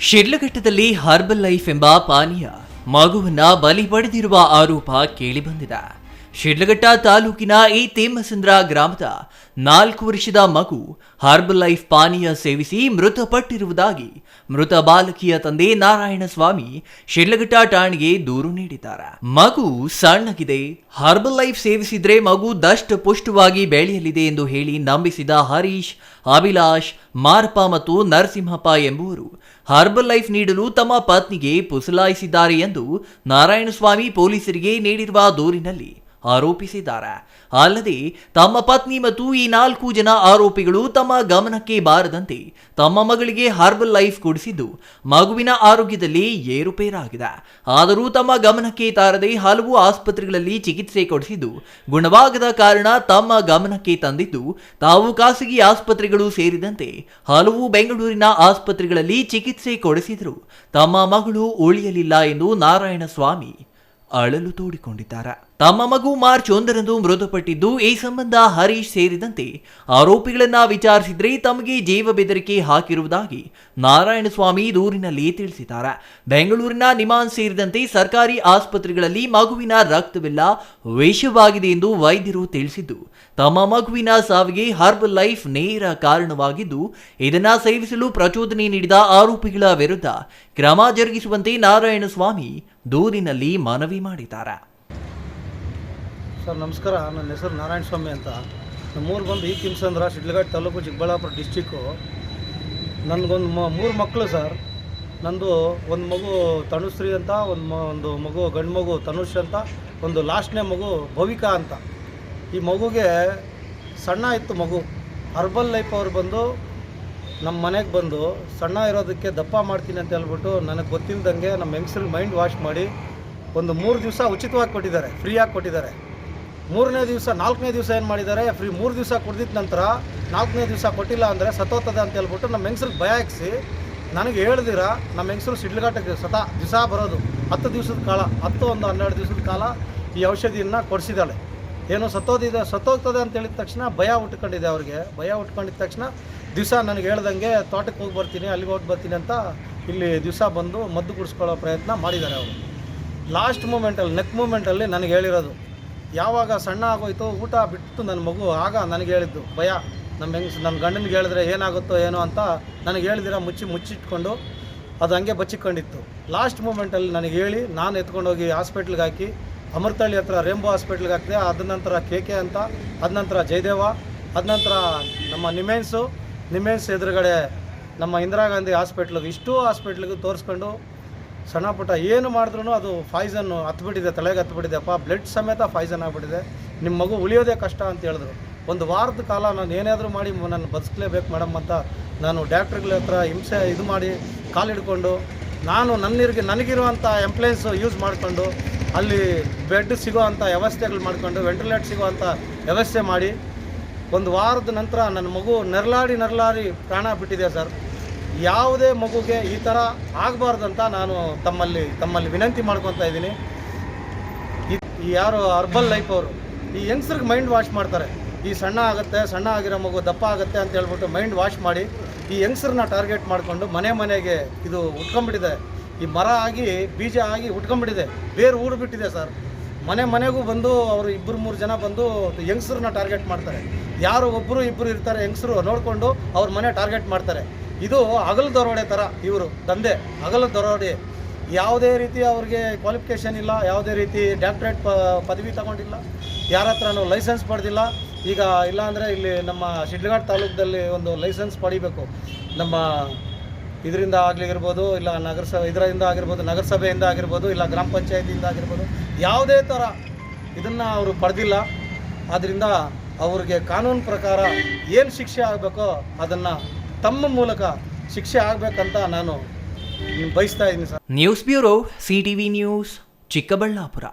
ಶಿಡ್ಲಘಟ್ಟದಲ್ಲಿ herbal life ಎಂಬ ಪಾನೀಯ ಮಗುವನ್ನ ಬಲಿ ಪಡೆದಿರುವ ಆರೋಪ ಕೇಳಿಬಂದಿದೆ. ಶಿಡ್ಲಘಟ್ಟ ತಾಲೂಕಿನ ಈ ತೇಮಸಂದ್ರ ಗ್ರಾಮದ 4 ವರ್ಷದ ಮಗು ಹರ್ಬಲ್ ಲೈಫ್ ಪಾನೀಯ ಸೇವಿಸಿ ಮೃತಪಟ್ಟಿರುವುದಾಗಿ ಮೃತ ಬಾಲಕಿಯ ತಂದೆ ನಾರಾಯಣಸ್ವಾಮಿ ಶಿಡ್ಲಘಟ್ಟ ಠಾಣೆಗೆ ದೂರು ನೀಡಿದ್ದಾರೆ. ಮಗು ಸಣ್ಣಗಿದೆ, ಹರ್ಬಲ್ ಲೈಫ್ ಸೇವಿಸಿದ್ರೆ ಮಗು ದಷ್ಟ ಪುಷ್ಟವಾಗಿ ಬೆಳೆಯಲಿದೆ ಎಂದು ಹೇಳಿ ನಂಬಿಸಿದ ಹರೀಶ್, ಅಭಿಲಾಷ್, ಮಾರಪ್ಪ ಮತ್ತು ನರಸಿಂಹಪ್ಪ ಎಂಬುವರು ಹರ್ಬಲ್ ಲೈಫ್ ನೀಡಲು ತಮ್ಮ ಪತ್ನಿಗೆ ಪುಸಲಾಯಿಸಿದ್ದಾರೆ ಎಂದು ನಾರಾಯಣಸ್ವಾಮಿ ಪೊಲೀಸರಿಗೆ ನೀಡಿರುವ ದೂರಿನಲ್ಲಿ ಆರೋಪಿಸಿದ್ದಾರೆ. ಅಲ್ಲದೆ ತಮ್ಮ ಪತ್ನಿ ಮತ್ತು ಈ 4 ಜನ ಆರೋಪಿಗಳು ತಮ್ಮ ಗಮನಕ್ಕೆ ಬಾರದಂತೆ ತಮ್ಮ ಮಗಳಿಗೆ ಹರ್ಬಲ್ ಲೈಫ್ ಕುಡಿಸಿದ್ದು ಮಗುವಿನ ಆರೋಗ್ಯದಲ್ಲಿ ಏರುಪೇರಾಗಿದೆ. ಆದರೂ ತಮ್ಮ ಗಮನಕ್ಕೆ ತಾರದೆ ಹಲವು ಆಸ್ಪತ್ರೆಗಳಲ್ಲಿ ಚಿಕಿತ್ಸೆ ಕೊಡಿಸಿದ್ದು ಗುಣವಾಗದ ಕಾರಣ ತಮ್ಮ ಗಮನಕ್ಕೆ ತಂದಿದ್ದು ತಾವು ಖಾಸಗಿ ಆಸ್ಪತ್ರೆಗಳು ಸೇರಿದಂತೆ ಹಲವು ಬೆಂಗಳೂರಿನ ಆಸ್ಪತ್ರೆಗಳಲ್ಲಿ ಚಿಕಿತ್ಸೆ ಕೊಡಿಸಿದ್ರು ತಮ್ಮ ಮಗಳು ಉಳಿಯಲಿಲ್ಲ ಎಂದು ನಾರಾಯಣಸ್ವಾಮಿ ಅಳಲು ತೋಡಿಕೊಂಡಿದ್ದಾರೆ. ತಮ್ಮ ಮಗು ಮಾರ್ಚ್ 1ರಂದು ಮೃತಪಟ್ಟಿದ್ದು ಈ ಸಂಬಂಧ ಹರೀಶ್ ಸೇರಿದಂತೆ ಆರೋಪಿಗಳನ್ನ ವಿಚಾರಿಸಿದ್ರೆ ತಮಗೆ ಜೀವ ಬೆದರಿಕೆ ಹಾಕಿರುವುದಾಗಿ ನಾರಾಯಣಸ್ವಾಮಿ ದೂರಿನಲ್ಲಿ ತಿಳಿಸಿದ್ದಾರೆ. ಬೆಂಗಳೂರಿನ ನಿಮಾನ್ ಸೇರಿದಂತೆ ಸರ್ಕಾರಿ ಆಸ್ಪತ್ರೆಗಳಲ್ಲಿ ಮಗುವಿನ ರಕ್ತವೆಲ್ಲ ವಿಷವಾಗಿದೆ ಎಂದು ವೈದ್ಯರು ತಿಳಿಸಿದ್ದು ತಮ್ಮ ಮಗುವಿನ ಸಾವಿಗೆ ಹರ್ಬಲ್ ಲೈಫ್ ನೇರ ಕಾರಣವಾಗಿದ್ದು ಇದನ್ನ ಸೇವಿಸಲು ಪ್ರಚೋದನೆ ನೀಡಿದ ಆರೋಪಿಗಳ ವಿರುದ್ಧ ಕ್ರಮ ಜರುಗಿಸುವಂತೆ ನಾರಾಯಣಸ್ವಾಮಿ ದೂರಿನಲ್ಲಿ ಮನವಿ ಮಾಡಿದ್ದಾರೆ. ಸರ್ ನಮಸ್ಕಾರ, ನನ್ನ ಹೆಸರು ನಾರಾಯಣಸ್ವಾಮಿ ಅಂತ. ನಮ್ಮೂರು ಬಂದು ಈ ತೇಮಸಂದ್ರ, ಶಿಡ್ಲಘಟ್ಟ ತಾಲೂಕು, ಚಿಕ್ಕಬಳ್ಳಾಪುರ ಡಿಸ್ಟಿಕ್ಕು. ನನಗೊಂದು 3 ಮಕ್ಕಳು ಸರ್. ನಂದು ಒಂದು ಮಗು ತನುಶ್ರೀ ಅಂತ, ಒಂದು ಮಗು ಗಂಡು ಮಗು ತನುಷ್ ಅಂತ, ಒಂದು ಲಾಸ್ಟ್ನೇ ಮಗು ಭವಿಕಾ ಅಂತ. ಈ ಮಗುಗೆ ಸಣ್ಣ ಇತ್ತು ಮಗು. ಹರ್ಬಲ್ ಲೈಫ್ ಅವ್ರು ಬಂದು ನಮ್ಮ ಮನೆಗೆ ಬಂದು ಸಣ್ಣ ಇರೋದಕ್ಕೆ ದಪ್ಪ ಮಾಡ್ತೀನಿ ಅಂತ ಹೇಳ್ಬಿಟ್ಟು ನನಗೆ ಗೊತ್ತಿಲ್ಲದಂಗೆ ನಮ್ಮ ಹೆಂಗಸ್ರಿಗೆ ಮೈಂಡ್ ವಾಶ್ ಮಾಡಿ ಒಂದು 3 ದಿವಸ ಉಚಿತವಾಗಿ ಕೊಟ್ಟಿದ್ದಾರೆ, ಫ್ರೀಯಾಗಿ ಕೊಟ್ಟಿದ್ದಾರೆ. 3ನೇ ದಿವಸ 4ನೇ ದಿವಸ ಏನು ಮಾಡಿದ್ದಾರೆ, ಫ್ರೀ 3 ದಿವಸ ಕುಡಿದಿದ್ದ ನಂತರ 4ನೇ ದಿವಸ ಕೊಟ್ಟಿಲ್ಲ ಅಂದರೆ ಸತ್ತೋಗ್ತದೆ ಅಂತ ಹೇಳ್ಬಿಟ್ಟು ನಮ್ಮ ಹೆಂಗಸ್ರಿಗೆ ಭಯ ಹಾಕಿಸಿ ನನಗೆ ಹೇಳ್ದಿರ ನಮ್ಮ ಹೆಂಗಸರು ಶಿಡ್ಲಘಟ್ಟಕ್ಕೆ ದಿವಸ ಬರೋದು 10 ದಿವಸದ ಕಾಲ, 10 ಒಂದು 12 ದಿವಸದ ಕಾಲ ಈ ಔಷಧಿಯನ್ನು ಕೊಡಿಸಿದ್ದಾಳೆ. ಏನೋ ಸತ್ತೋಗ್ತದೆ ಅಂತ ಹೇಳಿದ ತಕ್ಷಣ ಭಯ ಉಟ್ಕೊಂಡಿದೆ ಅವ್ರಿಗೆ. ಭಯ ಉಟ್ಕೊಂಡಿದ್ದ ತಕ್ಷಣ ದಿವಸ ನನಗೆ ಹೇಳ್ದಂಗೆ ತೋಟಕ್ಕೆ ಹೋಗಿ ಬರ್ತೀನಿ, ಅಲ್ಲಿಗೆ ಹೋಗಿ ಬರ್ತೀನಿ ಅಂತ ಇಲ್ಲಿ ದಿವಸ ಬಂದು ಮದ್ದು ಕುಡಿಸ್ಕೊಳ್ಳೋ ಪ್ರಯತ್ನ ಮಾಡಿದ್ದಾರೆ ಅವರು. ಲಾಸ್ಟ್ ಮೂಮೆಂಟಲ್ಲಿ, ನೆಕ್ ಮೂಮೆಂಟಲ್ಲಿ ನನಗೆ ಹೇಳಿರೋದು, ಯಾವಾಗ ಸಣ್ಣ ಆಗೋಯ್ತು ಊಟ ಬಿಟ್ಟು ನನ್ನ ಮಗು, ಆಗ ನನಗೆ ಹೇಳಿದ್ದು ಭಯ. ನನ್ನ ಗಂಡನಿಗೆ ಹೇಳಿದ್ರೆ ಏನಾಗುತ್ತೋ ಏನೋ ಅಂತ ನನಗೆ ಹೇಳಿದಿರ ಮುಚ್ಚಿಟ್ಕೊಂಡು ಅದು ಹಂಗೆ ಬಚ್ಚಿಕೊಂಡಿತ್ತು. ಲಾಸ್ಟ್ ಮೂಮೆಂಟಲ್ಲಿ ನನಗೆ ಹೇಳಿ ನಾನು ಎತ್ಕೊಂಡೋಗಿ ಹಾಸ್ಪಿಟ್ಲಿಗೆ ಹಾಕಿ, ಅಮೃತಹಳ್ಳಿ ಹತ್ರ ರೇಂಬೋ ಹಾಸ್ಪಿಟ್ಲಿಗೆ ಹಾಕಿದೆ. ಅದ ನಂತರ KK ಅಂತ, ಅದ ನಂತರ ಜಯದೇವ, ಅದ ನಂತರ ನಮ್ಮ ನಿಮೆನ್ಸ್ ಎದುರುಗಡೆ ನಮ್ಮ ಇಂದಿರಾ ಗಾಂಧಿ ಹಾಸ್ಪಿಟ್ಲಿಗೆ, ಇಷ್ಟು ಹಾಸ್ಪಿಟ್ಲಿಗೆ ತೋರಿಸ್ಕೊಂಡು ಸಣ್ಣ ಪುಟ್ಟ ಏನು ಮಾಡಿದ್ರೂ ಅದು ಪಾಯ್ಸನ್ನು ಹತ್ಬಿಟ್ಟಿದೆ, ತಲೆಗೆ ಹತ್ಬಿಟ್ಟಿದೆಪ್ಪ, ಬ್ಲಡ್ ಸಮೇತ ಪಾಯ್ಸನ್ ಆಗಿಬಿಟ್ಟಿದೆ, ನಿಮ್ಮ ಮಗು ಉಳಿಯೋದೇ ಕಷ್ಟ ಅಂತ ಹೇಳಿದ್ರು. 1 ವಾರದ ಕಾಲ ನಾನು ಏನಾದರೂ ಮಾಡಿ ನಾನು ಬದುಕಲೇಬೇಕು ಮೇಡಮ್ ಅಂತ ನಾನು ಡಾಕ್ಟ್ರುಗಳ ಹತ್ರ ಹಿಂಸೆ ಇದು ಮಾಡಿ ಕಾಲಿಡ್ಕೊಂಡು ನಾನು ನನಗಿರುವಂಥ ಎಂಪ್ಲಾಯೀಸು ಯೂಸ್ ಮಾಡಿಕೊಂಡು ಅಲ್ಲಿ ಬೆಡ್ ಸಿಗೋ ಅಂಥ ವ್ಯವಸ್ಥೆಗಳು ಮಾಡಿಕೊಂಡು ವೆಂಟಿಲೇಟರ್ ಸಿಗೋ ಅಂಥ ವ್ಯವಸ್ಥೆ ಮಾಡಿ 1 ವಾರದ ನಂತರ ನನ್ನ ಮಗು ನರಳಾಡಿ ಪ್ರಾಣ ಬಿಟ್ಟಿದೆ ಸರ್. ಯಾವುದೇ ಮಗುಗೆ ಈ ಥರ ಆಗಬಾರ್ದಂತ ನಾನು ತಮ್ಮಲ್ಲಿ ವಿನಂತಿ ಮಾಡ್ಕೊತಾ ಇದ್ದೀನಿ. ಈ ಯಾರು ಹರ್ಬಲ್ ಲೈಫ್ ಅವರು ಈ ಯಂಗ್ಸ್ರಿಗೆ ಮೈಂಡ್ ವಾಶ್ ಮಾಡ್ತಾರೆ. ಈ ಸಣ್ಣ ಆಗಿರೋ ಮಗು ದಪ್ಪ ಆಗುತ್ತೆ ಅಂತ ಹೇಳ್ಬಿಟ್ಟು ಮೈಂಡ್ ವಾಶ್ ಮಾಡಿ ಈ ಯಂಗ್ಸ್ರನ್ನ ಟಾರ್ಗೆಟ್ ಮಾಡಿಕೊಂಡು ಮನೆಗೆ ಇದು ಉಟ್ಕೊಂಡ್ಬಿಟ್ಟಿದೆ. ಈ ಮರ ಆಗಿ ಬೀಜ ಆಗಿ ಉಟ್ಕೊಂಡ್ಬಿಟ್ಟಿದೆ, ಬೇರು ಊಡ್ಬಿಟ್ಟಿದೆ ಸರ್. ಮನೆಗೂ ಬಂದು ಅವರು 2-3 ಜನ ಬಂದು ಯಂಗ್ಸ್ರನ್ನ ಟಾರ್ಗೆಟ್ ಮಾಡ್ತಾರೆ. ಯಾರು 1-2 ಇರ್ತಾರೆ ಯಂಗ್ಸ್ರು ನೋಡಿಕೊಂಡು ಅವ್ರ ಮನೆ ಟಾರ್ಗೆಟ್ ಮಾಡ್ತಾರೆ. ಇದು ಹಗಲು ದರೋಡೆ ಥರ ಇವರು ದಂಧೆ, ಹಗಲು ದರೋಡೆ. ಯಾವುದೇ ರೀತಿ ಅವ್ರಿಗೆ ಕ್ವಾಲಿಫಿಕೇಷನ್ ಇಲ್ಲ, ಯಾವುದೇ ರೀತಿ ಡಾಕ್ಟ್ರೇಟ್ ಪದವಿ ತಗೊಂಡಿಲ್ಲ, ಯಾರ ಹತ್ರನೂ ಲೈಸೆನ್ಸ್ ಪಡೆದಿಲ್ಲ. ಈಗ ಇಲ್ಲಾಂದರೆ ಇಲ್ಲಿ ನಮ್ಮ ಶಿಡ್ಲಘಟ್ಟ ತಾಲೂಕದಲ್ಲಿ ಒಂದು ಲೈಸೆನ್ಸ್ ಪಡಿಬೇಕು, ನಮ್ಮ ಇದರಿಂದ ಆಗ್ಲಿರ್ಬೋದು, ಇಲ್ಲ ಇದರಿಂದ ಆಗಿರ್ಬೋದು, ನಗರಸಭೆಯಿಂದ ಆಗಿರ್ಬೋದು, ಇಲ್ಲ ಗ್ರಾಮ ಪಂಚಾಯತಿಯಿಂದ ಆಗಿರ್ಬೋದು, ಯಾವುದೇ ಥರ ಇದನ್ನು ಅವರು ಪಡೆದಿಲ್ಲ. ಆದ್ದರಿಂದ ಅವ್ರಿಗೆ ಕಾನೂನು ಪ್ರಕಾರ ಏನು ಶಿಕ್ಷೆ ಆಗಬೇಕೋ ಅದನ್ನು ತಮ್ಮ ಮೂಲಕ ಶಿಕ್ಷೆ ಆಗಬೇಕಂತ ನಾನು ಬಯಸ್ತಾ ಇದ್ದೀನಿ sir. News bureau, CTV news, Chikkaballapur.